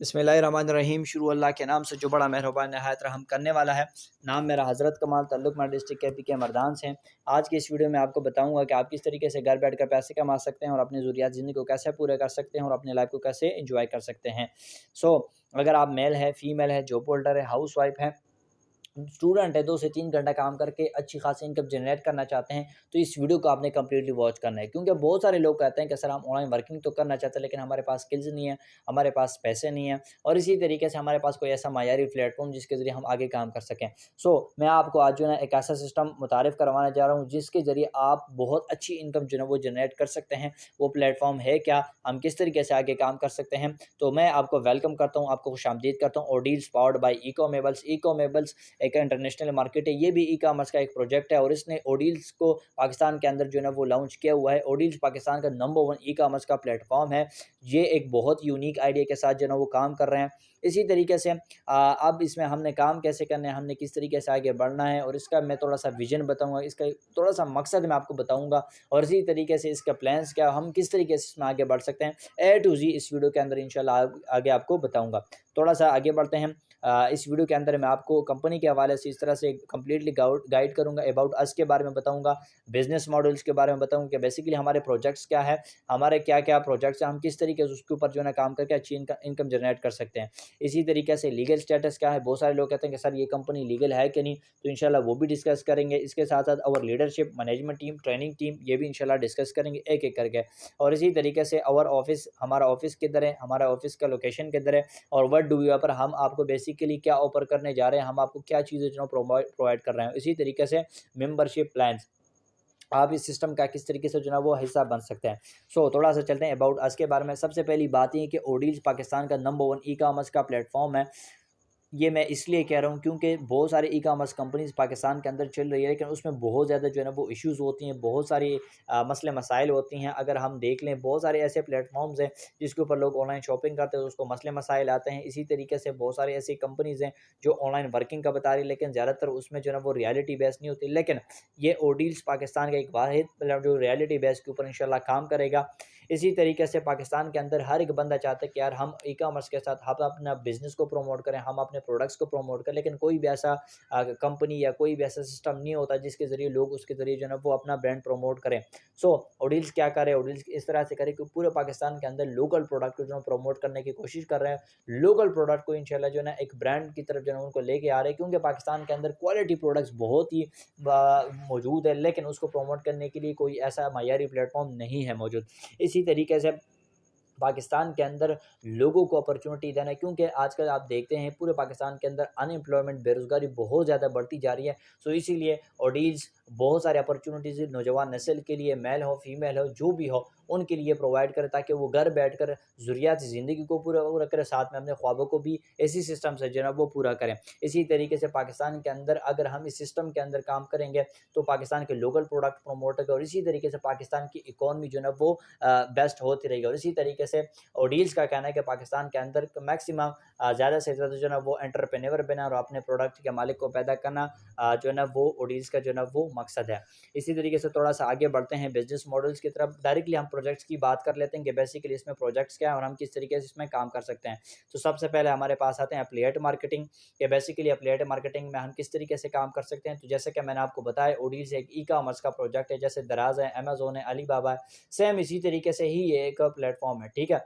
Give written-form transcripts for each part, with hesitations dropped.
बिस्मिल्लाहिर्रहमानिर्रहीम। शुरू अल्लाह के नाम से जो बड़ा मेहरबान नहायत रहम करने वाला है। नाम मेरा हज़रत कमाल, ताल्लुक़ मैं डिस्ट्रिक्ट के पी के मर्दान से हैं। आज की इस वीडियो में आपको बताऊंगा कि आप किस तरीके से घर बैठकर पैसे कमा सकते हैं और अपनी ज़रूरियात ज़िंदगी को कैसे पूरे कर सकते हैं और अपनी लाइफ को कैसे इंजॉय कर सकते हैं। अगर आप मेल है, फीमेल है, जॉब होल्डर है, हाउस वाइफ है, स्टूडेंट है, 2 से 3 घंटा काम करके अच्छी खासी इनकम जनरेट करना चाहते हैं, तो इस वीडियो को आपने कंप्लीटली वॉच करना है। क्योंकि बहुत सारे लोग कहते हैं कि सर हम ऑनलाइन वर्किंग तो करना चाहते हैं, लेकिन हमारे पास स्किल्स नहीं है, हमारे पास पैसे नहीं है और इसी तरीके से हमारे पास कोई ऐसा मायारी प्लेटफॉर्म जिसके ज़रिए हम आगे काम कर सकें। मैं आपको आज जो है ना एक ऐसा सिस्टम मुतारिफ़ करवाने जा रहा हूँ जिसके ज़रिए आप बहुत अच्छी इनकम जो है वो जनरेट कर सकते हैं। वो प्लेटफॉर्म है क्या? हम किस तरीके से आगे काम कर सकते हैं? तो मैं आपको वेलकम करता हूँ, आपको खुशामदीद करता हूँ। ओडील्स पावर्ड बाय इकोमेबल्स। इकोमेबल्स एक इंटरनेशनल मार्केट है, ये भी ई कॉमर्स का एक प्रोजेक्ट है और इसने ओडील्स को पाकिस्तान के अंदर जो है ना वो लॉन्च किया हुआ है। ओडील्स पाकिस्तान का नंबर 1 ई कॉमर्स का प्लेटफॉर्म है। ये एक बहुत यूनिक आइडिया के साथ जो है ना वो काम कर रहे हैं। इसी तरीके से अब इसमें हमने काम कैसे करना है, हमने किस तरीके से आगे बढ़ना है और इसका मैं थोड़ा सा विजन बताऊंगा, इसका थोड़ा सा मकसद मैं आपको बताऊंगा और इसी तरीके से इसका प्लान्स क्या, हम किस तरीके से इसमें आगे बढ़ सकते हैं, ए टू जी इस वीडियो के अंदर इंशाल्लाह आगे आपको बताऊंगा। थोड़ा सा आगे बढ़ते हैं। इस वीडियो के अंदर मैं आपको कंपनी के हवाले से इस तरह से कंप्लीटली गाइड करूंगा, अबाउट अस के बारे में बताऊंगा, बिजनेस मॉडल्स के बारे में बताऊंगा कि बेसिकली हमारे प्रोजेक्ट्स क्या है, हमारे क्या क्या प्रोजेक्ट्स हैं, हम किस तरीके से उसके ऊपर जो है ना काम करके अच्छी इनकम जनरेट कर सकते हैं। इसी तरीके से लीगल स्टेटस क्या है, बहुत सारे लोग कहते हैं कि सर ये कंपनी लीगल है कि नहीं, तो इंशाल्लाह वो भी डिस्कस करेंगे। इसके साथ साथ और leadership, management team, training team, ये भी इंशाल्लाह डिस्कस करेंगे एक एक करके। और इसी तरीके से और ऑफिस, हमारा ऑफिस किधर है, हमारा ऑफिस का लोकेशन किधर है और व्हाट डू वी ऑफर, हम आपको बेसिकली क्या ऑफर करने जा रहे हैं, हम आपको क्या चीज़ें जो प्रोवाइड कर रहे हैं। इसी तरीके से मेंबरशिप प्लान्स, आप इस सिस्टम का किस तरीके से जो है ना वो हिस्सा बन सकते हैं। थोड़ा सा चलते हैं अबाउट अस के बारे में। सबसे पहली बात ये कि ओडील्स पाकिस्तान का नंबर 1 ई कॉमर्स का प्लेटफॉर्म है। ये मैं इसलिए कह रहा हूँ क्योंकि बहुत सारे ई-कॉमर्स कंपनीज़ पाकिस्तान के अंदर चल रही है, लेकिन उसमें बहुत ज़्यादा जो है ना वो इश्यूज़ होती हैं, बहुत सारी मसले मसाइल होती हैं। अगर हम देख लें, बहुत सारे ऐसे प्लेटफ़ॉर्म्स हैं जिसके ऊपर लोग ऑनलाइन शॉपिंग करते हैं तो उसको मसले मसाइल आते हैं। इसी तरीके से बहुत सारी ऐसी कंपनीज़ हैं जो ऑनलाइन वर्किंग का बता रही है, लेकिन ज़्यादातर उसमें जो है ना वो रियलिटी बेस नहीं होती। लेकिन ये ओडील्स पाकिस्तान का एक वाहिद प्लेटफ़ॉर्म जो रियलिटी बेस के ऊपर इंशाल्लाह काम करेगा। इसी तरीके से पाकिस्तान के अंदर हर एक बंदा चाहता है कि यार हम ई-कॉमर्स के साथ हम अपना बिज़नेस को प्रमोट करें, हम अपने प्रोडक्ट्स को प्रमोट करें, लेकिन कोई भी ऐसा कंपनी या कोई भी ऐसा सिस्टम नहीं होता जिसके ज़रिए लोग उसके ज़रिए जो है ना वो अपना ब्रांड प्रमोट करें। ओडील्स क्या करे, ओडील्स इस तरह से करे कि पूरे पाकिस्तान के अंदर लोकल प्रोडक्ट को जो है प्रमोट करने की कोशिश कर रहे हैं। लोकल प्रोडक्ट को इंशाल्लाह जो है ना एक ब्रांड की तरफ जो है ना उनको लेके आ रहे हैं, क्योंकि पाकिस्तान के अंदर क्वालिटी प्रोडक्ट्स बहुत ही मौजूद है, लेकिन उसको प्रमोट करने के लिए कोई ऐसा मयारी प्लेटफॉर्म नहीं है मौजूद। इसी तरीके से पाकिस्तान के अंदर लोगों को अपॉर्चुनिटी देना है, क्योंकि आजकल आप देखते हैं पूरे पाकिस्तान के अंदर अनएम्प्लॉयमेंट, बेरोज़गारी बहुत ज़्यादा बढ़ती जा रही है। इसीलिए ओडील्स बहुत सारे अपॉर्चुनिटीज़ नौजवान नस्ल के लिए, मेल हो, फीमेल हो, जो भी हो, उनके लिए प्रोवाइड करे ताकि वो घर बैठकर ज़रूरियात ज़िंदगी को पूरा पूरा करें, साथ में अपने ख्वाबों को भी इसी सिस्टम से जो है ना वो पूरा करें। इसी तरीके से पाकिस्तान के अंदर अगर हम इस सिस्टम के अंदर काम करेंगे तो पाकिस्तान के लोकल प्रोडक्ट प्रमोट होगा और इसी तरीके से पाकिस्तान की इकॉनमी जो है ना वो बेस्ट होती रहेगी। और इसी तरीके से ओडील्स का कहना है कि पाकिस्तान के अंदर मैक्सिमम ज़्यादा से ज़्यादा जो है ना वो एंटरप्रेन्योर बना और अपने प्रोडक्ट के मालिक को पैदा करना जो है ना वो ओडील्स का जो है ना वो मकसद है। इसी तरीके से थोड़ा सा आगे बढ़ते हैं बिजनेस मॉडल्स की तरफ। डायरेक्टली हम प्रोजेक्ट्स की बात कर लेते हैं कि बेसिकली इसमें प्रोजेक्ट्स क्या है और हम किस तरीके से इसमें काम कर सकते हैं। सबसे पहले हमारे पास आते हैं एफिलिएट मार्केटिंग, कि बेसिकली एफिलिएट मार्केटिंग में हम किस तरीके से काम कर सकते हैं। तो जैसे कि मैंने आपको बताया, ओडील्स एक ई कॉमर्स का प्रोजेक्ट है, जैसे दराज है, अमेजोन है, अलीबाबा है, सेम इसी तरीके से ही ये एक प्लेटफॉर्म है। ठीक है,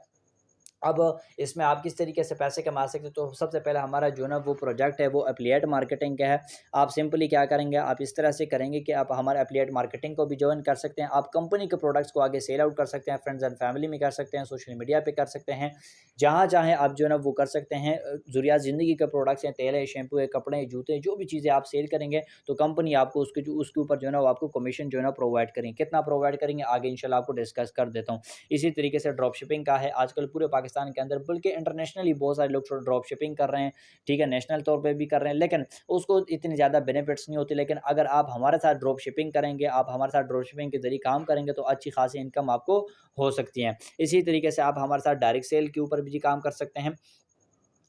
अब इसमें आप किस तरीके से पैसे कमा सकते हो, तो सबसे पहले हमारा जो ना वो प्रोजेक्ट है वो एफिलिएट मार्केटिंग का है। आप सिंपली क्या करेंगे, आप इस तरह से करेंगे कि आप हमारे एफिलिएट मार्केटिंग को भी ज्वाइन कर सकते हैं। आप कंपनी के प्रोडक्ट्स को आगे सेल आउट कर सकते हैं, फ्रेंड्स एंड फैमिली में कर सकते हैं, सोशल मीडिया पे कर सकते हैं, जहाँ चाहें आप जो है ना वो कर सकते हैं। ज़रूरियात ज़िंदगी के प्रोडक्ट्स हैं, तेल है, शैम्पू है, कपड़े हैं, जूते हैं, जो भी चीज़ें आप सेल करेंगे तो कंपनी आपको उसके ऊपर जो है ना वो आपको कमीशन जो है ना प्रोवाइड करेंगे। कितना प्रोवाइड करेंगे आगे इंशाल्लाह आपको डिस्कस कर देता हूँ। इसी तरीके से ड्रॉप शिपिंग का है, आजकल पूरे पाकिस्तान के अंदर बल्कि इंटरनेशनली बहुत सारे लोग ड्रॉप शिपिंग कर रहे हैं। ठीक है, नेशनल तौर पे भी कर रहे हैं, लेकिन उसको इतनी ज़्यादा बेनिफिट्स नहीं होती। लेकिन अगर आप हमारे साथ ड्रॉप शिपिंग करेंगे, आप हमारे साथ ड्रॉप शिपिंग के ज़रिए काम करेंगे तो अच्छी खासी इनकम आपको हो सकती है। इसी तरीके से आप हमारे साथ डायरेक्ट सेल के ऊपर भी काम कर सकते हैं।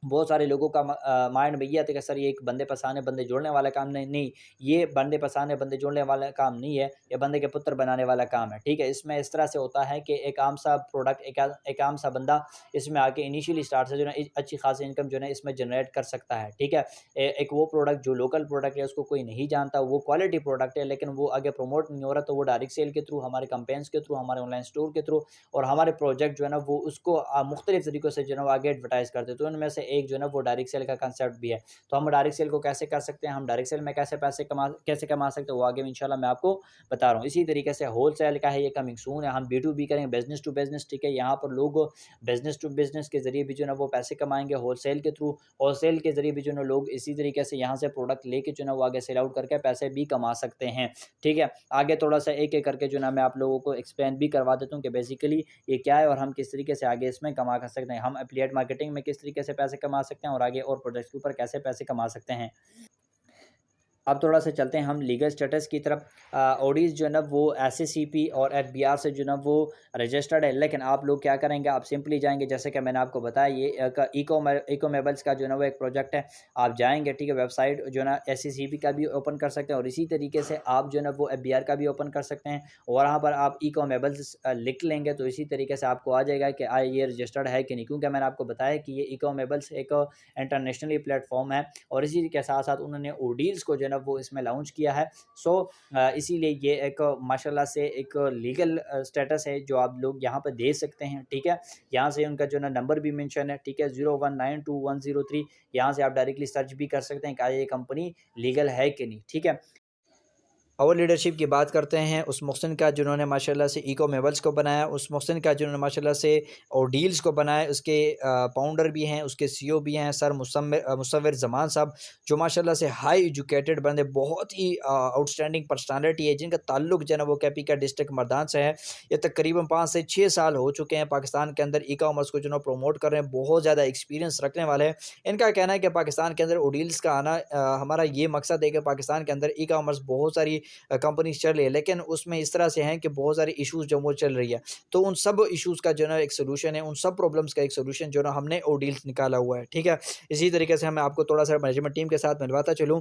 बहुत सारे लोगों का माइंड में ये आता है कि सर ये एक बंदे फँसाने, बंदे जोड़ने वाला काम नहीं नहीं, ये बंदे फँसाने, बंदे जोड़ने वाला काम नहीं है, ये बंदे के पुत्र बनाने वाला काम है, ठीक है? इसमें इस तरह से होता है कि एक आम-सा प्रोडक्ट, एक आम-सा बंदा इसमें आके इनिशियली स्टार्ट से जो है ना अच्छी खासी इनकम जो है ना इसमें जनरेट कर सकता है, ठीक है? एक वो प्रोडक्ट जो लोकल प्रोडक्ट है उसको कोई नहीं जानता, वो क्वालिटी प्रोडक्ट है लेकिन वो आगे प्रमोट नहीं हो रहा, तो वो डायरेक्ट सेल के थ्रू, हमारे कैम्पेन्स के थ्रू, हमारे ऑनलाइन स्टोर के थ्रू और हमारे प्रोजेक्ट जो है ना वो उसको मुख्तलिफ तरीकों से जो है ना वो आगे एडवर्टाइज़ करते हैं। तो उनमें से एक जो है ना वो डायरेक्ट सेल का कंसेप्ट भी है। तो हम डायरेक्ट सेल को कैसे कर सकते हैं, हम डायरेक्ट सेल में कैसे कमा सकते हैं, वो आगे इंशाल्लाह मैं आपको बता रहा हूँ। इसी तरीके से होलसेल का है, ये कमिंग सून है, हम B2B करेंगे, बिज़नेस टू बिज़नेस, ठीक है? यहाँ पर लोग बिज़नेस टू बिज़नेस के ज़रिए भी जो है ना वो पैसे कमाएँगे होलसेल के थ्रू, होलसेल के ज़रिए भी जो है ना लोग इसी तरीके से यहाँ से प्रोडक्ट लेके जो है ना वो आगे सेल आउट करके पैसे भी कमा सकते हैं, ठीक है? आगे थोड़ा-सा एक-एक करके जो है ना मैं आप लोगों को एक्सप्लेन भी करवा देता हूँ कि बेसिकली ये क्या है और हम किस तरीके से आगे इसमें कमा कर सकते हैं। हम एफ़िलिएट मार्केटिंग में किस तरीके से पैसे कमा सकते हैं और आगे और प्रोजेक्ट्स के ऊपर कैसे पैसे कमा सकते हैं। अब थोड़ा-सा चलते हैं हम लीगल स्टेटस की तरफ। ऑडीज़ जो है ना वो एसएससीपी और एफबीआर से जो है ना वो रजिस्टर्ड है, लेकिन आप लोग क्या करेंगे, आप सिंपली जाएँगे, जैसे कि मैंने आपको बताया, ये एक इकोमेबल्स का जो है ना वो एक प्रोजेक्ट है। आप जाएँगे, ठीक है, वेबसाइट जो है ना एसएससीपी का भी ओपन कर सकते हैं और इसी तरीके से आप जो है ना वो एफबीआर का भी ओपन कर सकते हैं। और वहाँ पर आप इकोमेबल्स लिख लेंगे तो इसी तरीके से आपको आ जाएगा कि ये रजिस्टर्ड है कि नहीं, क्योंकि मैंने आपको बताया कि ये इकोमेबल्स एक इंटरनेशनली प्लेटफ़ॉर्म है और इसी के साथ-साथ उन्होंने ओडील्स को जो है ना वो इसमें लॉन्च किया है। सो इसीलिए ये एक माशाल्लाह से एक लीगल स्टेटस है जो आप लोग यहाँ पे दे सकते हैं, ठीक है? यहाँ से उनका जो है ना नंबर भी मेंशन है, ठीक है? 01921003, यहाँ से आप डायरेक्टली सर्च भी कर सकते हैं कि ये कंपनी लीगल है कि नहीं, ठीक है? और लीडरशिप की बात करते हैं उस मोहसिन का जिन्होंने माशाल्लाह से इको मेबल्स को बनाया, उस मोहसिन का जिन्होंने माशाल्लाह से ओडील्स को बनाया, उसके फाउंडर भी हैं, उसके सीईओ भी हैं सर मुसव्विर ज़मान साहब, जो माशाल्लाह से हाई एजुकेटेड बंदे, बहुत ही आउटस्टैंडिंग पर्सनैलिटी है, जिनका ताल्लुक जो है ना वो कैपी का डिस्ट्रिक्ट मर्दान से है। ये तकरीबन 5 से 6 साल हो चुके हैं पाकिस्तान के अंदर ई कॉमर्स को जो है प्रमोट कर रहे हैं, बहुत ज़्यादा एक्सपीरियंस रखने वाले हैं। इनका कहना है कि पाकिस्तान के अंदर ओडील्स का आना, हमारा ये मकसद है कि पाकिस्तान के अंदर ई कॉमर्स बहुत सारी कंपनीज़ चल रही है, लेकिन उसमें इस तरह से हैं कि बहुत सारे इश्यूज़ जो वो चल रही है। तो उन सब इश्यूज़ का जो है ना एक सॉल्यूशन है, उन सब प्रॉब्लम्स का एक सॉल्यूशन जो है ना हमने ओडील्स निकाला हुआ है, ठीक है? इसी तरीके से मैं आपको थोड़ा-सा मैनेजमेंट टीम के साथ मिलवाता चलूँ।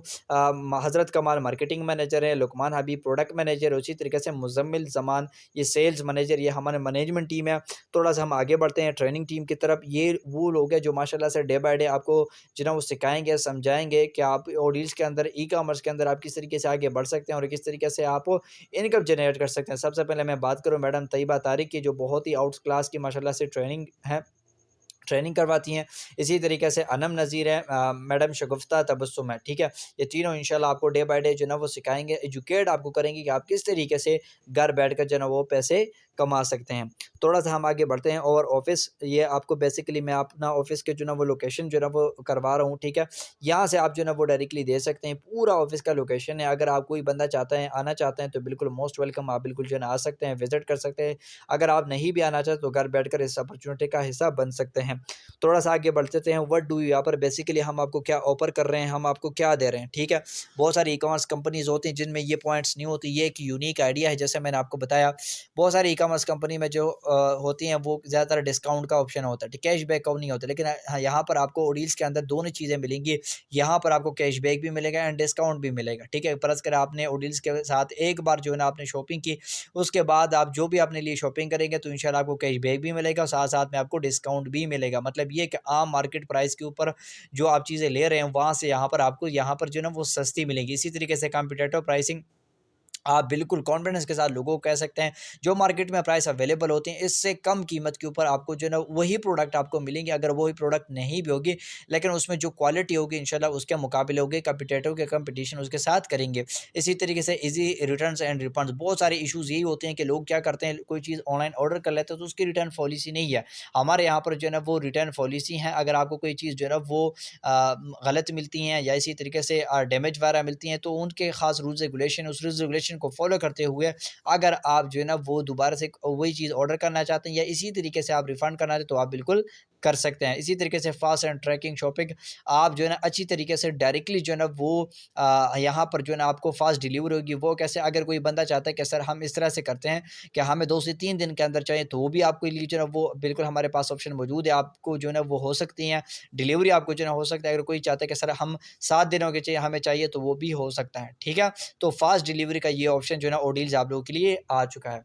हज़रत कमाल मार्केटिंग मैनेजर है, लुकमान हबीब प्रोडक्ट मैनेजर है, उसी तरीके से मुज़म्मिल ज़मान ये सेल्स मैनेजर, ये हमारे मैनेजमेंट टीम है। थोड़ा-सा हम आगे बढ़ते हैं ट्रेनिंग टीम की तरफ। ये वो लोग हैं जो माशाल्लाह से डे बाय डे आपको जो है ना वो सिखाएँगे, समझाएँगे कि आप ओडील्स के अंदर, ई-कॉमर्स के अंदर आप किस तरीके से आगे बढ़ सकते हैं और किस तरीके से आप इनकम जनरेट कर सकते हैं। सबसे पहले मैं बात करूँ मैडम तैयबा तारिक की, जो बहुत ही आउट क्लास की माशाल्लाह से ट्रेनिंग करवाती हैं। इसी तरीके से अनम नज़ीर है, मैडम शगुफ्ता तबस्सुम है, ठीक है? ये तीनों इंशाल्लाह आपको डे बाय डे जो है ना वो सिखाएँगे, एजुकेट आपको करेंगे कि आप किस तरीके से घर बैठकर जो है ना वो पैसे कमा सकते हैं। थोड़ा-सा हम आगे बढ़ते हैं और ऑफ़िस, ये आपको बेसिकली मैं अपना ऑफ़िस के जो है ना वो लोकेशन जो है ना वो करवा रहा हूँ, ठीक है? यहाँ से आप जो है ना वो डायरेक्टली दे सकते हैं, पूरा ऑफ़िस का लोकेशन है। अगर आप कोई बंदा चाहते हैं, आना चाहते हैं, तो बिल्कुल मोस्ट वेलकम, आप बिल्कुल जो है ना आ सकते हैं, विज़िट कर सकते हैं। अगर आप नहीं भी आना चाहते तो घर बैठकर इस अपॉर्च्युनिटी का हिस्सा बन सकते हैं। थोड़ा-सा आगे बढ़ चलते हैं, व्हाट डू यू, यहाँ पर बेसिकली हम आपको क्या ऑफ़र कर रहे हैं, हम आपको क्या दे रहे हैं, ठीक है? बहुत सारी ई-कॉमर्स कंपनीज़ होती हैं जिनमें ये पॉइंट्स नहीं होती, ये एक यूनिक आइडिया है, जैसे मैंने आपको बताया। बहुत सारी ई-कॉमर्स कंपनी में जो होती हैं वो ज़्यादातर डिस्काउंट का ऑप्शन होता है, ठीक, कैशबैक का नहीं होता, लेकिन हाँ, यहाँ पर आपको डील्स के अंदर दोनों चीज़ें मिलेंगी। यहाँ पर आपको कैशबैक भी मिलेगा एंड डिस्काउंट भी मिलेगा, ठीक है? फ़र्ज़ करें आपने डील्स के साथ एक बार जो है ना आपने शॉपिंग की, उसके बाद आप जो भी अपने लिए शॉपिंग करेंगे तो इंशाल्लाह आपको कैशबैक भी मिलेगा और साथ-साथ में आपको डिस्काउंट भी मिलेगा। मतलब ये कि आम मार्केट प्राइस के ऊपर जो आप चीज़ें ले रहे हैं, वहाँ से यहाँ पर आपको यहाँ पर जो है ना वो सस्ती मिलेगी। इसी तरीके से कॉम्पिटिटिव प्राइसिंग आप बिल्कुल कॉन्फिडेंस के साथ लोगों को कह सकते हैं, जो मार्केट में प्राइस अवेलेबल होती हैं, इससे कम कीमत के ऊपर आपको जो है ना वही प्रोडक्ट आपको मिलेंगे। अगर वही प्रोडक्ट नहीं भी होगी, लेकिन उसमें जो क्वालिटी होगी इंशाल्लाह उसके मुकाबले होगी, कॉम्पिटिटिव के कंपटीशन उसके साथ करेंगे। इसी तरीके से ईज़ी रिटर्न्स एंड रिफंड्स, बहुत सारे इश्यूज़ यही होते हैं कि लोग क्या करते हैं, कोई चीज़ ऑनलाइन ऑर्डर कर लेते हैं तो उसकी रिटर्न पॉलिसी नहीं है। हमारे यहाँ पर जो है ना वो रिटर्न पॉलिसी है। अगर आपको कोई चीज़ जो है ना वो गलत मिलती हैं या इसी तरीके से डैमेज वगैरह मिलती हैं, तो उनके ख़ास रूल्स रेगुलेशन, उस रूल्स रेगुलेशन को फ़ॉलो करते हुए अगर आप जो है ना वो दोबारा से वही चीज़ ऑर्डर करना चाहते हैं या इसी तरीके से आप रिफ़ंड करना चाहते हैं, तो आप बिल्कुल कर सकते हैं। इसी तरीके से फास्ट एंड ट्रैकिंग शॉपिंग आप जो है ना अच्छी तरीके से डायरेक्टली जो है ना वो यहाँ पर जो है ना आपको फास्ट डिलीवरी होगी। वो कैसे, अगर कोई बंदा चाहता है कि सर हम इस तरह से करते हैं कि हमें 2 से 3 दिन के अंदर चाहिए, तो वो भी आपके लिए जो है ना वो बिल्कुल हमारे पास ऑप्शन मौजूद है। आपको जो है ना वो हो सकती हैं, डिलीवरी आपको जो है ना हो सकता है। अगर कोई चाहता है कि सर हम 7 दिनों के चाहिए हमें चाहिए, तो वो भी हो सकता है, ठीक है? तो फास्ट डिलीवरी का ये ऑप्शन जो है ना ओडील्स आप लोगों के लिए आ चुका है।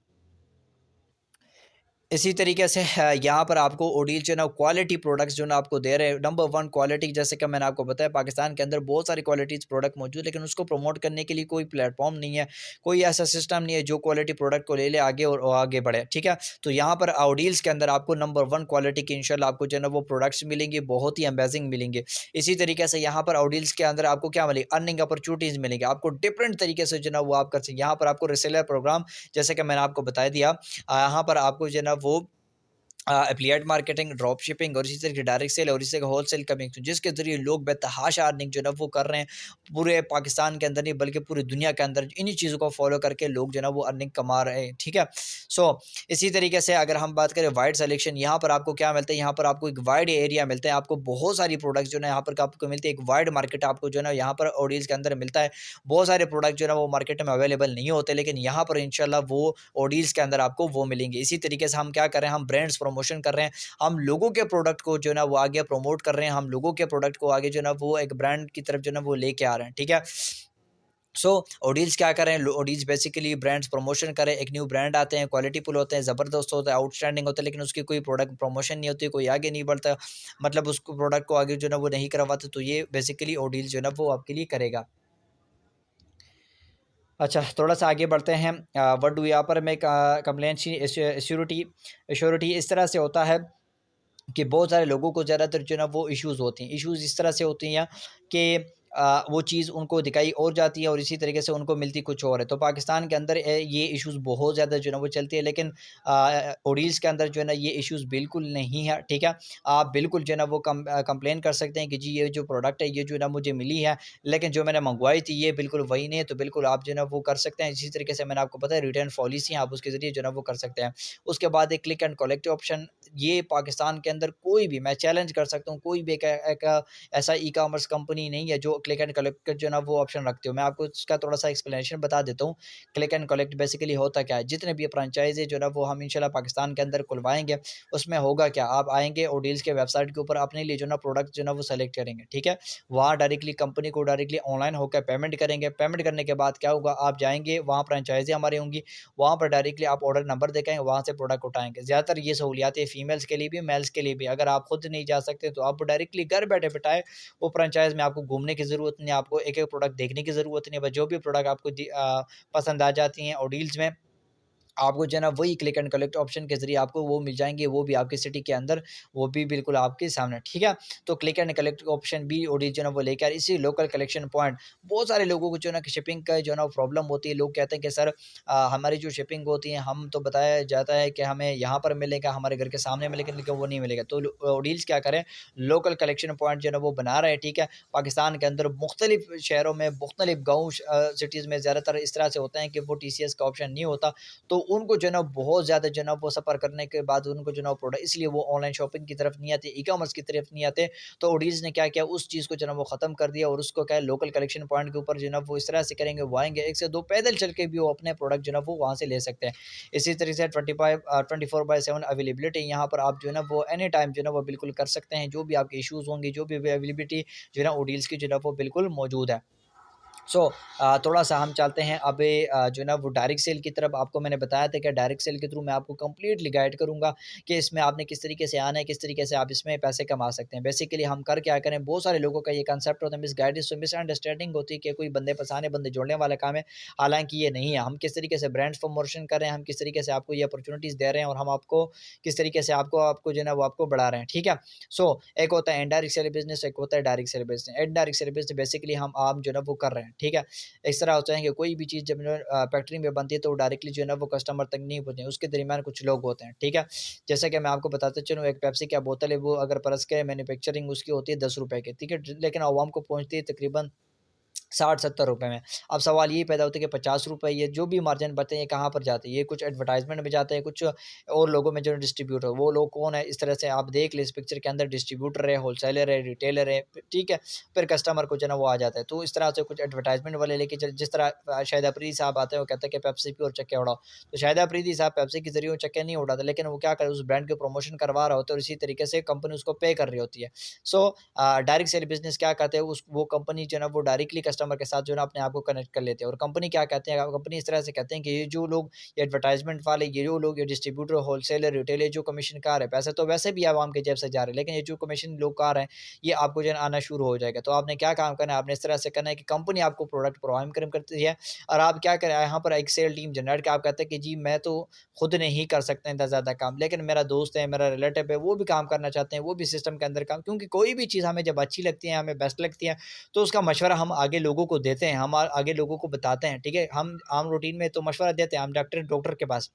इसी तरीके से यहाँ पर आपको ओडील जो है ना क्वालिटी प्रोडक्ट्स जो है ना आपको दे रहे हैं। नंबर 1 क्वालिटी, जैसे कि मैंने आपको बताया पाकिस्तान के अंदर बहुत सारी क्वालिटीज़ प्रोडक्ट मौजूद है, लेकिन उसको प्रमोट करने के लिए कोई प्लेटफॉर्म नहीं है, कोई ऐसा सिस्टम नहीं है जो क्वालिटी प्रोडक्ट को ले ले आगे और आगे बढ़े, ठीक है? तो यहाँ पर ओडील्स के अंदर आपको नंबर 1 क्वालिटी की इंशाल्लाह आपको जो है ना वो प्रोडक्ट्स मिलेंगे, बहुत ही अमेजिंग मिलेंगे। इसी तरीके से यहाँ पर ओडील्स के अंदर आपको क्या मिलेगी, अर्निंग अपॉर्चुनिटीज़ मिलेंगी आपको डिफरेंट तरीके से जो है ना वो आप कर सकते हैं। यहाँ पर आपको रिसेलर प्रोग्राम, जैसे कि मैंने आपको बता दिया, यहाँ पर आपको जो है ना वो एफिलिएट मार्केटिंग, ड्रॉप शिपिंग और इसी तरह की डायरेक्ट सेल और इसी तरह होलसेल कमिंग, जिसके ज़रिए लोग बेतहाशा अर्निंग जो है ना वो कर रहे हैं। पूरे पाकिस्तान के अंदर नहीं बल्कि पूरी दुनिया के अंदर इन्हीं चीज़ों को फॉलो करके लोग जो है ना वो अर्निंग कमा रहे हैं, ठीक है? इसी तरीके से अगर हम बात करें वाइड सिलेक्शन, यहाँ पर आपको क्या मिलता है, यहाँ पर आपको एक वाइड एरिया मिलता है, आपको बहुत सारी प्रोडक्ट्स जो है ना यहाँ पर आपको मिलती है। एक वाइड मार्केट आपको जो है ना यहाँ पर ऑडियंस के अंदर मिलता है। बहुत सारे प्रोडक्ट जो है ना वो मार्केट में अवेलेबल नहीं होते, लेकिन यहाँ पर इंशाल्लाह वो ऑडियंस के अंदर आपको वो मिलेंगे। इसी तरीके से हम क्या कर रहे हैं, हम ब्रांड्स प्रमोशन कर रहे हैं, हम लोगों के प्रोडक्ट को जो है ना वो आगे प्रमोट कर रहे हैं, हम लोगों के प्रोडक्ट को आगे जो है ना वो एक ब्रांड की तरफ जो है ना वो लेके आ रहे हैं, ठीक है? ऑडियंस क्या कर रहे हैं, ऑडियंस बेसिकली ब्रांड्स प्रमोशन करें, एक न्यू ब्रांड आते हैं, क्वालिटी फुल होते हैं, ज़बरदस्त होता है, आउटस्टैंडिंग होता है, लेकिन उसकी कोई प्रोडक्ट प्रमोशन नहीं होती, कोई आगे नहीं बढ़ता, मतलब उसको प्रोडक्ट को आगे जो है ना वो नहीं करवाते, तो ये बेसिकली ऑडियंस जो है ना वो आपके लिए करेगा। अच्छा, थोड़ा-सा आगे बढ़ते हैं। व्हाट डू यहाँ पर मैं कंप्लेंट एश्योरिटी एश्योरिटी इस तरह से होता है कि बहुत सारे लोगों को ज़्यादातर जो है ना वो इश्यूज़ होती हैं। इश्यूज़ इस तरह से होती हैं कि वो चीज़ उनको दिखाई और जाती है और इसी तरीके से उनको मिलती कुछ और है। तो पाकिस्तान के अंदर ये इश्यूज़ बहुत ज़्यादा जो है ना वो चलती है, लेकिन ओडीज़ के अंदर जो है ना ये इश्यूज़ बिल्कुल नहीं है, ठीक है? आप बिल्कुल जो है ना वो कंप्लेन कर सकते हैं कि जी ये जो प्रोडक्ट है ये जो है ना मुझे मिली है, लेकिन जो मैंने मंगवाई थी ये बिल्कुल वही नहीं है, तो बिल्कुल आप जो है ना वो कर सकते हैं। इसी तरीके से मैंने आपको बताया रिटर्न पॉलिसी आप उसके ज़रिए जो है ना वो कर सकते हैं। उसके बाद एक क्लिक एंड कलेक्ट ऑप्शन, ये पाकिस्तान के अंदर कोई भी, मैं चैलेंज कर सकता हूँ, कोई भी एक ऐसा ई-कॉमर्स कंपनी नहीं है जो क्लिक एंड कलेक्ट का जो है ना वो ऑप्शन रखते हो। मैं आपको इसका थोड़ा-सा एक्सप्लेनेशन बता देता हूँ। क्लिक एंड कलेक्ट बेसिकली होता क्या है? जितने भी फ्रेंचाइज़ी जो है ना वो हम इंशाल्लाह पाकिस्तान के अंदर खुलवाएँगे, उसमें होगा क्या? आप आएँगे और डील्स के वेबसाइट के ऊपर अपने लिए जो है ना प्रोडक्ट जो है ना वो सेलेक्ट करेंगे, ठीक है? वहाँ डायरेक्टली कंपनी को डायरेक्टली ऑनलाइन होकर पेमेंट करेंगे। पेमेंट करने के बाद क्या होगा? आप जाएँगे, वहाँ फ्रेंचाइज़ी हमारी होंगी, वहाँ पर डायरेक्टली आप ऑर्डर नंबर देके वहाँ से प्रोडक्ट उठाएँगे। ज़्यादातर ये सहूलियातें फीमेल्स के लिए भी, मेल्स के लिए भी। अगर आप खुद नहीं जा सकते तो आप डायरेक्टली घर बैठे-बिठाए वो फ्रेंचाइज़ में, आपको घूमने की ज़रूरत नहीं है, आपको एक-एक प्रोडक्ट देखने की ज़रूरत नहीं है। बस जो भी प्रोडक्ट आपको पसंद आ जाती हैं और डील्स में आपको जो है ना वही क्लिक एंड कलेक्ट ऑप्शन के ज़रिए आपको वो मिल जाएँगे, वो भी आपकी सिटी के अंदर, वो भी बिल्कुल आपके सामने, ठीक है? तो क्लिक एंड कलेक्ट ऑप्शन भी ओडी जो है ना वो लेके आ रही है। इसी लोकल कलेक्शन पॉइंट, बहुत सारे लोगों को जो है ना कि शिपिंग का जो है ना प्रॉब्लम होती है। लोग कहते हैं कि सर हमारी जो शिपिंग होती है, हम तो बताया जाता है कि हमें यहाँ पर मिलेगा, हमारे घर के सामने मिलेगा, लेकिन वो नहीं मिलेगा। तो ओडील्स क्या करें, लोकल कलेक्शन पॉइंट जो है ना वो बना रहे हैं, ठीक है? पाकिस्तान के अंदर मुख्तलिफ शहरों में, मुख्तलिफ गाँव सिटीज़ में ज़्यादातर इस तरह से होता है कि वो टीसीएस का ऑप्शन नहीं होता। तो उनको जो है ना बहुत ज़्यादा जो है ना वो सफ़र करने के बाद उनको जो है ना वो प्रोडक्ट, इसलिए वो ऑनलाइन शॉपिंग की तरफ नहीं आते, ई-कॉमर्स की तरफ नहीं आते। तो ओडीज़ ने क्या किया, उस चीज़ को जो है ना वो ख़त्म कर दिया और उसको क्या है, लोकल कलेक्शन पॉइंट के ऊपर जो है ना वो इस तरह से करेंगे, वो आएँगे 1 से 2 पैदल चल के भी वो अपने प्रोडक्ट जो है ना वो वहाँ से ले सकते हैं। इसी तरीके से 24/7 अवेलेबिलिटी, यहाँ पर आप जो है ना वो एनी टाइम जो है ना वो बिल्कुल कर सकते हैं। जो भी आपके इश्यूज़ होंगे, जो भी अवेलेबिलिटी जो है ना ओडील्स की जो है ना वो बिल्कुल मौजूद है। सो थोड़ा-सा हम चलते हैं अब जो है ना वो डायरेक्ट सेल की तरफ। आपको मैंने बताया था कि डायरेक्ट सेल के थ्रू मैं आपको कंप्लीटली गाइड करूँगा कि इसमें आपने किस तरीके से आना है, किस तरीके से आप इसमें पैसे कमा सकते हैं। बेसिकली हम कर क्या करें, बहुत सारे लोगों का ये कांसेप्ट होता है, मिसअंडरस्टैंडिंग होती है कि कोई बंदे फँसाने, बंदे जोड़ने वाला काम है, हालाँकि ये नहीं है। हम किस तरीके से ब्रांड्स प्रमोशन कर रहे हैं, हम किस तरीके से आपको ये अपॉर्च्युनिटीज़ दे रहे हैं और हम आपको किस तरीके से आपको आपको जो है ना वो आपको बढ़ा रहे हैं, ठीक है? एक होता है इनडायरेक्ट सेल बिज़नेस, एक होता है direct sale business. Indirect sale business basically हम आप जो है ना वो कर रहे हैं, ठीक है? इस तरह होता है कि कोई भी चीज़ जब जो है फैक्ट्री में बनती है तो डायरेक्टली जो है ना वो कस्टमर तक नहीं पहुँचती, उसके दरमियान कुछ लोग होते हैं, ठीक है? जैसे कि मैं आपको बताता चलूँ, एक पेप्सी की बोतल है, वो अगर परस के मैन्युफैक्चरिंग उसकी होती है ₹10 की, ठीक है? लेकिन अवाम को पहुँचती है तकरीबन 60-70 रुपए में। अब सवाल ये पैदा होता है कि ₹50 ये जो भी मार्जिन बचते हैं ये कहाँ पर जाते हैं? ये कुछ एडवर्टाइज़मेंट में जाते हैं, कुछ और लोगों में जो डिस्ट्रीब्यूटर वो लोग कौन है? इस तरह से आप देख लें इस पिक्चर के अंदर डिस्ट्रीब्यूटर है, होलसेलर है, रिटेलर है, ठीक है? फिर कस्टमर को जो है ना वो आ जाता है। तो इस तरह से कुछ एडवर्टाइज़मेंट वाले लेके जिस तरह शाहिद अफरीदी साहब आते हैं वो कहते हैं कि पेप्सी पियो और चक्के उड़ाओ। तो शाहिद अफरीदी साहब पेप्सी के ज़रिए वो चक्के नहीं उड़ाते, लेकिन वो क्या करे उस ब्रांड के प्रमोशन करवा रहा होता है और इसी तरीके से कंपनी उसको पे कर रही होती है। सो डायरेक्ट सेल बिज़नेस क्या कहते हैं उस वो कंपनी जो है ना वो डायरेक्टली कस्टमर के साथ जो है ना अपने आप को कनेक्ट कर लेते हैं और कंपनी क्या कहते हैं कंपनी इस तरह से कहते हैं कि ये जो लोग ये एडवर्टाइजमेंट वाले ये जो लोग ये डिस्ट्रीब्यूटर होलसेलर रिटेलर जो कमीशनकार है पैसे तो वैसे भी आवाम के जेब से जा रहे हैं लेकिन ये जो कमीशन लोग कार हैं ये आपको जो है ना आना शुरू हो जाएगा। तो आपने क्या काम करना है आपने इस तरह से करना है कि कंपनी आपको प्रोडक्ट प्रोवाइड करती है और आप क्या करें यहाँ पर एक सेल टीम जनरेट के आप कहते हैं कि जी मैं तो खुद नहीं कर सकते इतना ज़्यादा काम लेकिन मेरा दोस्त है मेरा रिलेटिव है वो भी काम करना चाहते हैं वो भी सिस्टम के अंदर काम क्योंकि कोई भी चीज़ हमें जब अच्छी लगती है हमें बेस्ट लगती है तो उसका मशवरा हम आगे लोगों को देते हैं हम आगे लोगों को बताते हैं ठीक है। हम आम रूटीन में तो मशवरा देते हैं हम डॉक्टर के पास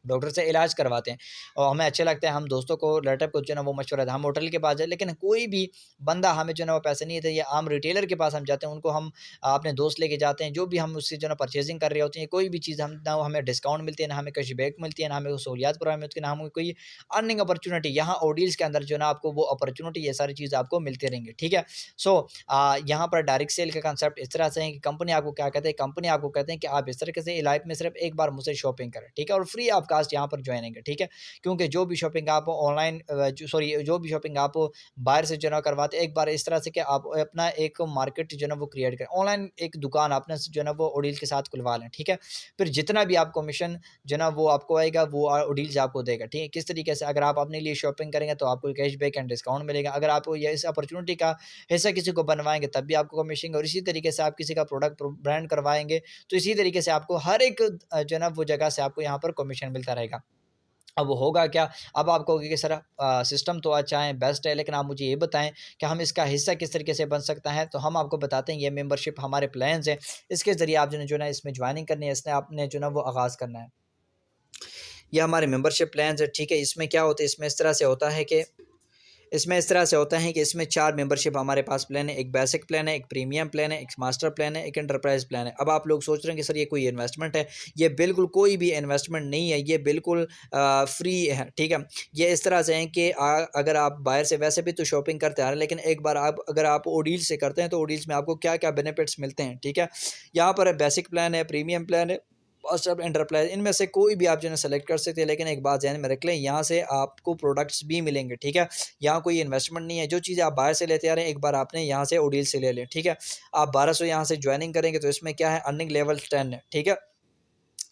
डॉक्टर से इलाज करवाते हैं और हमें अच्छे लगते हैं हम दोस्तों को रिलेटिव को जो है ना वो मशवरा दें हम होटल के पास जाए लेकिन कोई भी बंदा हमें जो है ना वो पैसे नहीं देते या आम रिटेलर के पास हम जाते हैं उनको हम अपने दोस्त लेके जाते हैं जो भी हम उससे जो है ना परचेजिंग कर रहे होते हैं कोई भी चीज़ हम ना हमें डिस्काउंट मिलती है ना हमें कैशबैक मिलती है ना हमें सहूलियात प्रोवाइड मिलती है ना हमें कोई अर्निंग अपॉर्चुनिटी यहाँ ऑडियंस के अंदर जो है ना आपको वो अपॉर्चुनिटी ये सारी चीज़ आपको मिलती रहेंगी ठीक है। सो यहाँ पर डायरेक्ट सेल का कंसेप्ट इस तरह से है कि कंपनी आपको क्या कहते हैं कंपनी आपको कहते हैं कि आप इस तरीके से लाइफ में सिर्फ एक बार मुझसे शॉपिंग करें ठीक है और फ्री ऑफ कास्ट यहाँ पर ज्वाइनिंग है ठीक है। क्योंकि जो भी शॉपिंग आप ऑनलाइन जो भी शॉपिंग आप बाहर से जो है ना करवाते हैं एक बार इस तरह से कि आप अपना एक मार्केट जो है ना वो क्रिएट करें ऑनलाइन एक दुकान आपने जो है ना वो ओडील के साथ खुलवा लें ठीक है। फिर जितना भी आप कमीशन जो है ना वो आपको आएगा वो ओडील्स आपको देगा ठीक है। किस तरीके से अगर आप अपने लिए शॉपिंग करेंगे तो आपको कैशबैक एंड डिस्काउंट मिलेगा अगर आप ये इस अपॉर्चुनिटी का हिस्सा किसी को बनवाएंगे तब भी आपको कमीशन और इसी तरीके से आप किसी का प्रोडक्ट ब्रांड करवाएंगे तो इसी तरीके से आपको हर एक जो है ना वो जगह से आपको यहाँ पर कमीशन मिलता रहेगा। अब होगा क्या? अब आप कहोगे कि सर सिस्टम तो अच्छा है, बेस्ट है, लेकिन आप मुझे ये बताएँ कि हम इसका हिस्सा किस तरीके से बन सकता है? तो हम आपको बताते हैं ये मेंबरशिप हमारे प्लान्स हैं, इसके ज़रिए आप जो है ना इसमें जॉइनिंग करनी है, इसमें आपने जो है ना वो आगाज़ करना है। ये हमारे मेंबरशिप प्लान्स हैं, ठीक है? इसमें क्या होता है, इसमें इस तरह से होता है कि इसमें इस तरह से होता है कि इसमें 4 मेंबरशिप हमारे पास प्लान है। एक बेसिक प्लान है, एक प्रीमियम प्लान है, एक मास्टर प्लान है, एक एंटरप्राइज़ प्लान है। अब आप लोग सोच रहे हैं कि सर ये कोई इन्वेस्टमेंट है। ये बिल्कुल कोई भी इन्वेस्टमेंट नहीं है, ये बिल्कुल फ्री है, ठीक है? ये इस तरह से है कि अगर आप बाहर से वैसे भी तो शॉपिंग करते आ रहे हैं, लेकिन एक बार अगर आप ओडील्स से करते हैं, तो ओडील्स में आपको क्या-क्या बेनिफिट्स मिलते हैं, ठीक है? यहाँ पर बेसिक प्लान है, प्रीमियम प्लान है और सब एंटरप्राइज इनमें से कोई भी आप जो है सेलेक्ट कर सकते हैं लेकिन एक बात ध्यान में रख लें यहाँ से आपको प्रोडक्ट्स भी मिलेंगे ठीक है। यहाँ कोई इन्वेस्टमेंट नहीं है जो चीज़ें आप बाहर से लेते आ रहे हैं एक बार आपने यहाँ से ओडील से ले लें ठीक है। आप 1200 यहाँ से ज्वाइनिंग करेंगे तो इसमें क्या है अर्निंग लेवल 10 है ठीक है।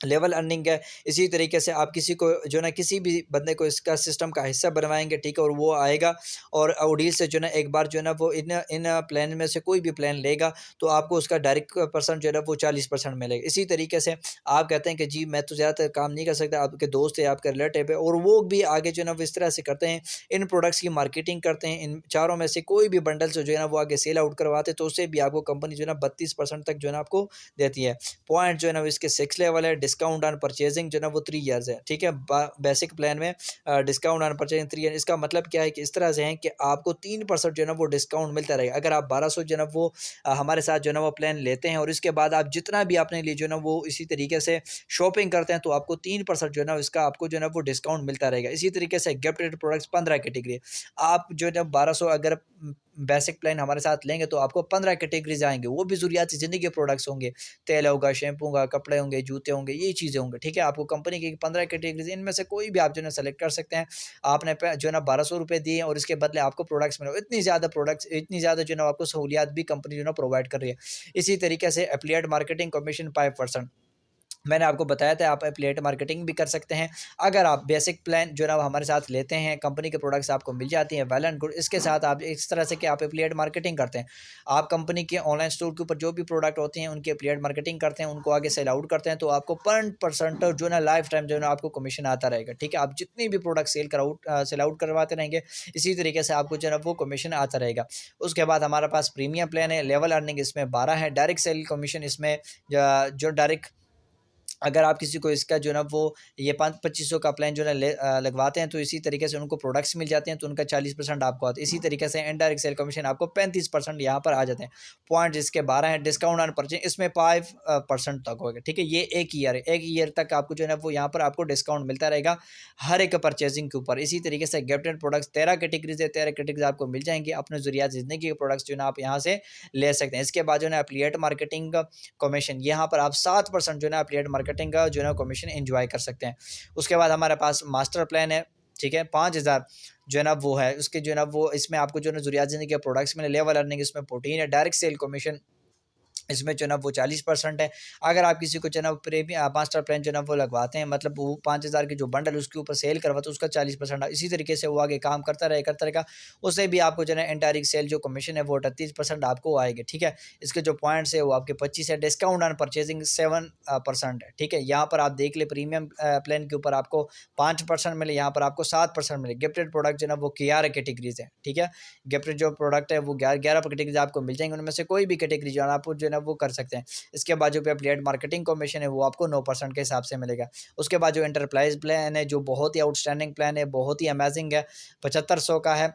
लेवल अर्निंग है। इसी तरीके से आप किसी को जो है ना किसी भी बंदे को इसका सिस्टम का हिस्सा बनवाएँगे ठीक है और वो आएगा और ओडील से जो है ना एक बार जो है ना वो इन इन प्लान में से कोई भी प्लान लेगा तो आपको उसका डायरेक्ट परसेंट जो है ना वो 40% मिलेगा। इसी तरीके से आप कहते हैं कि जी मैं तो ज़्यादातर काम नहीं कर सकता, आपके दोस्त है, आपके रिलेटिव है और वो भी आगे जो है ना वो इस तरह से करते हैं, इन प्रोडक्ट्स की मार्केटिंग करते हैं। इन चारों में से कोई भी बंडल से जो है ना वो आगे सेल आउट करवाते हैं तो उससे भी आपको कंपनी जो है ना 32% तक जो है ना आपको देती है। पॉइंट जो है ना वो इसके 6 लेवल है, डिस्काउंट ऑन परचेजिंग जो है ना वो 3 ईयर्स है, ठीक है? बेसिक प्लान में डिस्काउंट ऑन परचेजिंग 3 ईयर इसका मतलब क्या है कि इस तरह से है कि आपको 3% जो है ना वो डिस्काउंट मिलता रहेगा। अगर आप 1200 जो है ना वो हमारे साथ जो है ना वो प्लान लेते हैं और इसके बाद आप जितना भी अपने लिए जो है ना वो इसी तरीके से शॉपिंग करते हैं तो आपको 3% जो है ना इसका आपको जो है ना वो डिस्काउंट मिलता रहेगा। इसी तरीके से गिफ्टेड प्रोडक्ट्स 15 कैटेगरी आप जो है ना 1200 अगर बेसिक प्लान हमारे साथ लेंगे तो आपको 15 कैटेगरीज़ आएँगे, वो भी ज़रूरियाती ज़िंदगी के प्रोडक्ट्स होंगे। तेल होगा, शैम्पू होगा, कपड़े होंगे, जूते होंगे, ये चीज़ें होंगी, ठीक है? आपको कंपनी की 15 कैटेगरीज़ इनमें से कोई भी आप जो है ना सेलेक्ट कर सकते हैं। आपने जो है ना ₹1200 दिए और इसके बदले आपको प्रोडक्ट्स मिले। इतनी ज़्यादा प्रोडक्ट्स, इतनी ज़्यादा जो है ना आपको सहूलियात भी कंपनी जो है ना प्रोवाइड कर रही है। इसी तरीके से एफिलिएट मार्केटिंग कमीशन 5%। मैंने आपको बताया था आप एफिलिएट मार्केटिंग भी कर सकते हैं। अगर आप बेसिक प्लान जो है ना वो हमारे साथ लेते हैं, कंपनी के प्रोडक्ट्स आपको मिल जाती हैं, वेल एंड गुड। इसके साथ आप इस तरह से कि आप एफिलिएट मार्केटिंग करते हैं। आप कंपनी के ऑनलाइन स्टोर के ऊपर जो भी प्रोडक्ट होते हैं, उनकी एफिलिएट मार्केटिंग करते हैं, उनको आगे सेल आउट करते हैं, तो आपको पर परसेंट जो है ना लाइफ टाइम जो है ना आपको कमीशन आता रहेगा, ठीक है? आप जितनी भी प्रोडक्ट सेल आउट करवाते रहेंगे, इसी तरीके से आपको जो है ना वो कमीशन आता रहेगा। उसके बाद हमारे पास प्रीमियम प्लान है, लेवल अर्निंग इसमें 12 है, डायरेक्ट सेल कमीशन इसमें जो डायरेक्ट अगर आप किसी को इसका जो है ना वो ये 5-2500 का प्लान जो है लगवाते हैं, तो इसी तरीके से उनको प्रोडक्ट्स मिल जाते हैं, तो उनका 40% आपको आता है। इसी तरीके से इनडायरेक्ट सेल कमीशन आपको 35% यहाँ पर आ जाते हैं। पॉइंट इसके 12 हैं। डिस्काउंट ऑन परचेज इसमें 5% तक होगा, ठीक है। ये एक ईयर है, एक ईयर तक आपको जो है ना वो यहाँ पर आपको डिस्काउंट मिलता रहेगा हर एक परचेजिंग के ऊपर। इसी तरीके से गिफ्टेड प्रोडक्ट्स 13 कैटेगरीज है, 13 कैटेगरीज आपको मिल जाएंगी। अपने ज़रिया ज़िंदगी के प्रोडक्ट्स जो है ना आप यहाँ से ले सकते हैं। इसके बाद जो है ना एफिलिएट मार्केटिंग कमीशन, यहाँ पर आप 7% जो है ना एफिलिएट मार्केटिंग का जो है ना कमीशन एंजॉय कर सकते हैं। उसके बाद हमारे पास मास्टर प्लान है, ठीक है, 5000 जो है ना वो है। उसके जो है ना वो इसमें आपको जो है ना ज़ुरियात ज़िंदगी के प्रोडक्ट्स में लेवल अर्निंग इसमें 14 है। डायरेक्ट सेल कमीशन इसमें जो है ना वो 40% है। अगर आप किसी को जो है ना प्रीमियम मास्टर प्लान जो है ना वो लगवाते हैं, मतलब वो 5000 की जो बंडल उसके ऊपर सेल करवाते हैं, उसका 40%। इसी तरीके से वो आगे काम करता रहेगा, उससे भी आपको जो है ना इनडायरेक्ट सेल जो कमीशन है वो 38% आपको आएगी, ठीक है। इसके जो पॉइंट्स है वो आपके 25 है। डिस्काउंट ऑन परचेजिंग 7% है, ठीक है। यहाँ पर आप देख ले प्रीमियम प्लान के ऊपर आपको 5% मिले, यहाँ पर आपको 7% मिले। गिफ्टेड प्रोडक्ट जो है ना वो 11 कैटेगरीज है, ठीक है। गिफ्टेड जो प्रोडक्ट है वो 11 कैटेगरीज आपको मिल जाएंगे, उनमें से कोई भी कैटेगरी जो है आप जो है ना वो कर सकते हैं। इसके बाद जो पे एफिलिएट मार्केटिंग कमीशन है वो आपको 9% के हिसाब से मिलेगा। उसके बाद जो एंटरप्राइज प्लान है जो बहुत ही आउटस्टैंडिंग प्लान है, बहुत ही अमेजिंग है, 7500 का है।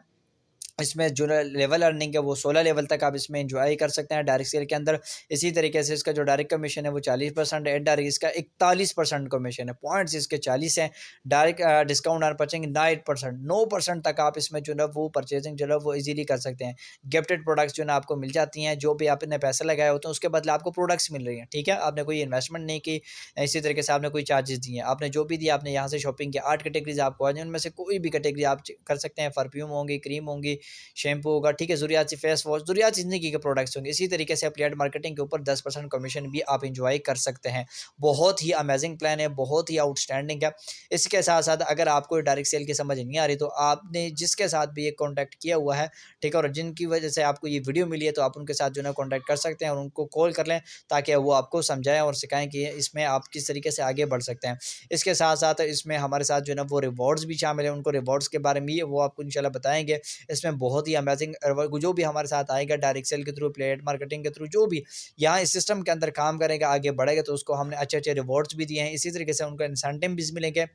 इसमें जो लेवल अर्निंग है वो 16 लेवल तक आप इसमें एंजॉय कर सकते हैं डायरेक्ट सेल के अंदर। इसी तरीके से इसका जो डायरेक्ट कमीशन है वो 40% है। डायरेक्ट इसका 41% कमीशन है। पॉइंट्स इसके 40 हैं। डायरेक्ट डिस्काउंट ऑन परचेजिंग 9% तक आप इसमें जो है वो परचेजिंग जो है वो इजीली कर सकते हैं। गिफ्टेड प्रोडक्ट्स जो है आपको मिल जाती हैं, जो भी आपने पैसे लगाए होते हैं उसके बदले आपको प्रोडक्ट्स मिल रही हैं, ठीक है। आपने कोई इन्वेस्टमेंट नहीं की, इसी तरीके से आपने कोई चार्जेस दिए हैं, आपने जो भी दिया आपने यहाँ से शॉपिंग किया। 8 कैटेगरीज आपको आ जाए, उनमें से कोई भी कैटेगरी आप कर सकते हैं। परफ्यूम होंगी, क्रीम होंगी, शैम्पू होगा, ठीक है, ज़ुरियाती फेस वॉश, ज़ुरियात ज़िंदगी के प्रोडक्ट्स होंगे। इसी तरीके से एफिलिएट मार्केटिंग के ऊपर 10% कमीशन भी आप इंजॉय कर सकते हैं। बहुत ही अमेजिंग प्लान है, बहुत ही आउटस्टैंडिंग है। इसके साथ साथ अगर आपको डायरेक्ट सेल की समझ नहीं आ रही, तो आपने जिसके साथ भी ये कॉन्टैक्ट किया हुआ है, ठीक है, और जिनकी वजह से आपको ये वीडियो मिली है, तो आप उनके साथ जो है कॉन्टैक्ट कर सकते हैं और उनको कॉल कर लें, ताकि वो आपको समझाएं और सिखाएं कि इसमें आप किस तरीके से आगे बढ़ सकते हैं। इसके साथ साथ इसमें हमारे साथ जो है ना वो रिवॉर्ड्स भी शामिल है। उनको रिवॉर्ड्स के बारे में वो आपको इंशाल्लाह बताएंगे। इसमें बहुत ही अमेजिंग जो भी हमारे साथ आएगा डायरेक्ट सेल के थ्रू, प्लेट मार्केटिंग के थ्रू, जो भी यहाँ इस सिस्टम के अंदर काम करेगा, आगे बढ़ेगा, तो उसको हमने अच्छे अच्छे रिवॉर्ड्स भी दिए हैं। इसी तरीके से उनको इंसेंटिव भी मिलेंगे।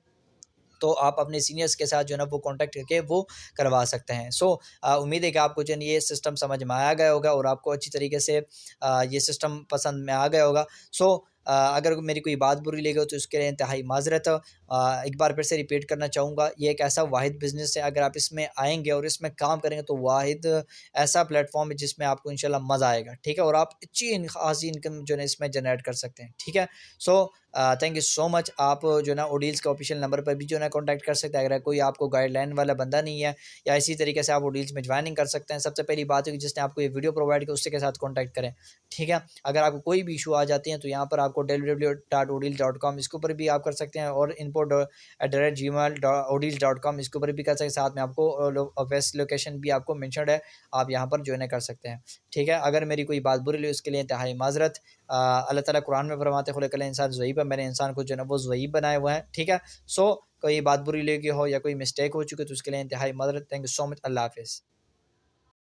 तो आप अपने सीनियर्स के साथ जो है ना वो कॉन्टैक्ट करके वो करवा सकते हैं। सो उम्मीद है कि आपको जो है ये सिस्टम समझ में आ गया होगा और आपको अच्छी तरीके से ये सिस्टम पसंद में आ गया होगा। सो अगर मेरी कोई बात बुरी लगी हो तो उसके लिए इंतहाई माजरत। एक बार फिर से रिपीट करना चाहूँगा, ये एक ऐसा वाहिद बिज़नेस है, अगर आप इसमें आएँगे और इसमें काम करेंगे तो वाहिद ऐसा प्लेटफॉर्म है जिसमें आपको इंशाल्लाह मज़ा आएगा, ठीक है, और आप अच्छी खासी इनकम जो है इसमें जनरेट कर सकते हैं, ठीक है। So thank you so much. आप जो है ना ओडील्स के ऑफिशियल नंबर पर भी जो है ना कॉन्टैक्ट कर सकते हैं। अगर कोई आपको गाइडलाइन वाला बंदा नहीं है, या इसी तरीके से आप ओडील्स में ज्वाइनिंग कर सकते हैं। सबसे पहली बात है कि जिसने आपको ये वीडियो प्रोवाइड किया उसके साथ कॉन्टैक्ट करें, ठीक है। अगर आपको कोई भी इशू आ जाती है तो यहाँ पर आपको www.odils.com इसके ऊपर भी आप कर सकते हैं, और info@gmail.odils.com इसके ऊपर भी कर सकते हैं। साथ में आपको ऑफिस लोकेशन भी आपको मेंशन्ड है, आप यहाँ पर ज्वाइन कर सकते हैं, ठीक है। अगर मेरी कोई बात बुरी लगी उसके लिए इंतहाई माजरत। अल्लाह ताला कुरान में फरमाते खुलकल इंसान ज़ईफ़ है, मैंने इंसान को जो है ना वो ज़ईफ़ बनाया हुआ है, ठीक है। सो कोई बात बुरी लगी हो या कोई मिस्टेक हो चुकी है तो उसके लिए इंतहाई माजरत। Thank you so much. अल्लाह हाफ़िज़।